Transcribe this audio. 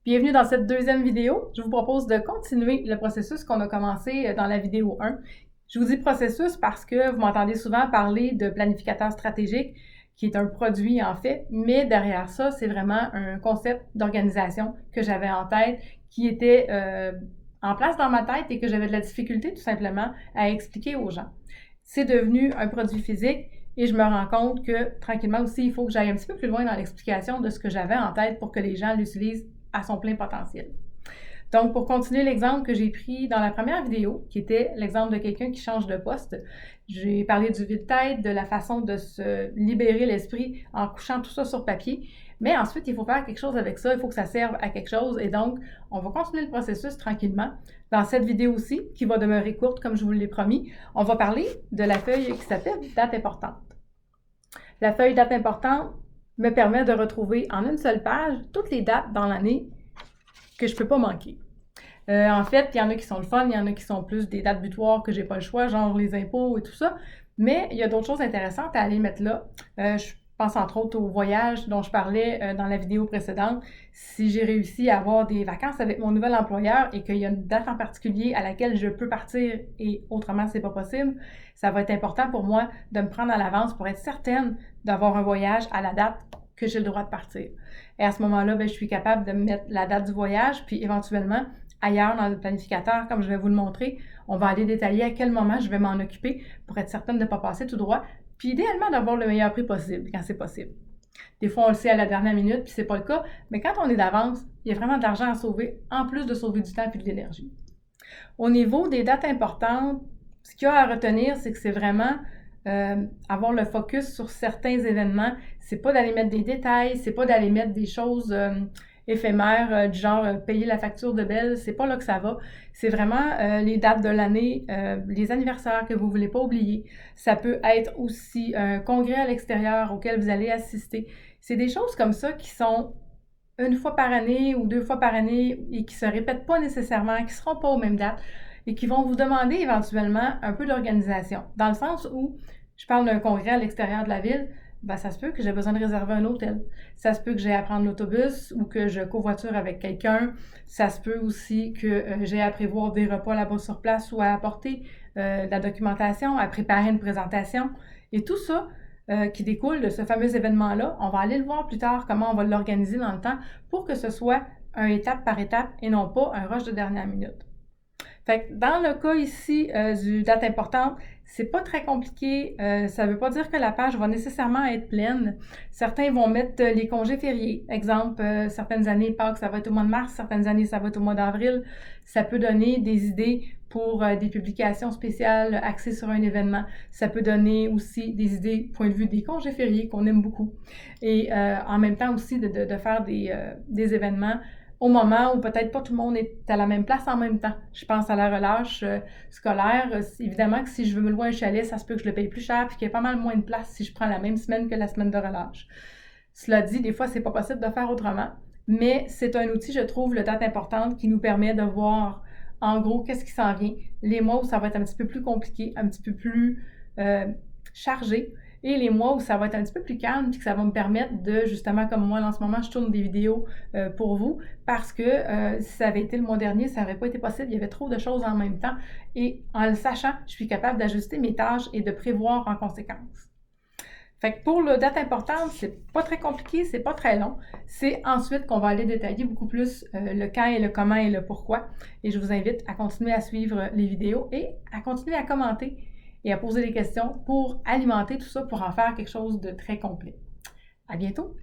Bienvenue dans cette deuxième vidéo. Je vous propose de continuer le processus qu'on a commencé dans la vidéo 1. Je vous dis processus parce que vous m'entendez souvent parler de planificateur stratégique, qui est un produit en fait, mais derrière ça, c'est vraiment un concept d'organisation que j'avais en tête, qui était en place dans ma tête et que j'avais de la difficulté tout simplement à expliquer aux gens. C'est devenu un produit physique et je me rends compte que tranquillement aussi, il faut que j'aille un petit peu plus loin dans l'explication de ce que j'avais en tête pour que les gens l'utilisent à son plein potentiel. Donc, pour continuer l'exemple que j'ai pris dans la première vidéo, qui était l'exemple de quelqu'un qui change de poste, j'ai parlé du vide-tête, de la façon de se libérer l'esprit en couchant tout ça sur papier. Mais ensuite, il faut faire quelque chose avec ça, il faut que ça serve à quelque chose. Et donc, on va continuer le processus tranquillement. Dans cette vidéo-ci, qui va demeurer courte, comme je vous l'ai promis, on va parler de la feuille qui s'appelle « Date importante ». La feuille « Date importante » me permet de retrouver en une seule page toutes les dates dans l'année que je ne peux pas manquer. En fait, il y en a qui sont le fun, il y en a qui sont plus des dates butoirs que j'ai pas le choix, genre les impôts et tout ça. Mais il y a d'autres choses intéressantes à aller mettre là. Je pense entre autres au voyage dont je parlais dans la vidéo précédente. Si j'ai réussi à avoir des vacances avec mon nouvel employeur et qu'il y a une date en particulier à laquelle je peux partir et autrement c'est pas possible, ça va être important pour moi de me prendre à l'avance pour être certaine d'avoir un voyage à la date que j'ai le droit de partir. Et à ce moment-là, je suis capable de mettre la date du voyage, puis éventuellement, ailleurs dans le planificateur, comme je vais vous le montrer, on va aller détailler à quel moment je vais m'en occuper pour être certaine de ne pas passer tout droit, puis idéalement d'avoir le meilleur prix possible, quand c'est possible. Des fois, on le sait à la dernière minute, puis c'est pas le cas, mais quand on est d'avance, il y a vraiment de l'argent à sauver, en plus de sauver du temps et de l'énergie. Au niveau des dates importantes, ce qu'il y a à retenir, c'est que c'est vraiment avoir le focus sur certains événements. C'est pas d'aller mettre des détails, c'est pas d'aller mettre des choses éphémères du genre payer la facture de Belle, c'est pas là que ça va. C'est vraiment les dates de l'année, les anniversaires que vous voulez pas oublier. Ça peut être aussi un congrès à l'extérieur auquel vous allez assister. C'est des choses comme ça qui sont une fois par année ou 2 fois par année et qui se répètent pas nécessairement, qui seront pas aux mêmes dates et qui vont vous demander éventuellement un peu d'organisation. Dans le sens où je parle d'un congrès à l'extérieur de la ville, ça se peut que j'ai besoin de réserver un hôtel. Ça se peut que j'ai à prendre l'autobus ou que je covoiture avec quelqu'un. Ça se peut aussi que j'ai à prévoir des repas là-bas sur place ou à apporter de la documentation, à préparer une présentation. Et tout ça qui découle de ce fameux événement-là, on va aller le voir plus tard, comment on va l'organiser dans le temps pour que ce soit un étape par étape et non pas un rush de dernière minute. Fait que dans le cas ici du date importante, c'est pas très compliqué. Ça veut pas dire que la page va nécessairement être pleine. Certains vont mettre les congés fériés. Exemple, certaines années, Pâques, ça va être au mois de mars, certaines années, ça va être au mois d'avril. Ça peut donner des idées pour des publications spéciales axées sur un événement. Ça peut donner aussi des idées, point de vue des congés fériés qu'on aime beaucoup. Et en même temps aussi de faire des événements au moment où peut-être pas tout le monde est à la même place en même temps. Je pense à la relâche scolaire. Évidemment que si je veux me louer un chalet, ça se peut que je le paye plus cher puis qu'il y ait pas mal moins de place si je prends la même semaine que la semaine de relâche. Cela dit, des fois, c'est pas possible de faire autrement, mais c'est un outil, je trouve, le date importante qui nous permet de voir en gros qu'est-ce qui s'en vient, les mois où ça va être un petit peu plus compliqué, un petit peu plus chargé, et les mois où ça va être un petit peu plus calme puis que ça va me permettre de, justement, comme moi, en ce moment, je tourne des vidéos pour vous parce que si ça avait été le mois dernier, ça n'aurait pas été possible. Il y avait trop de choses en même temps. Et en le sachant, je suis capable d'ajuster mes tâches et de prévoir en conséquence. Fait que pour le date importante, c'est pas très compliqué, c'est pas très long. C'est ensuite qu'on va aller détailler beaucoup plus le quand et le comment et le pourquoi. Et je vous invite à continuer à suivre les vidéos et à continuer à commenter et à poser des questions pour alimenter tout ça, pour en faire quelque chose de très complet. À bientôt!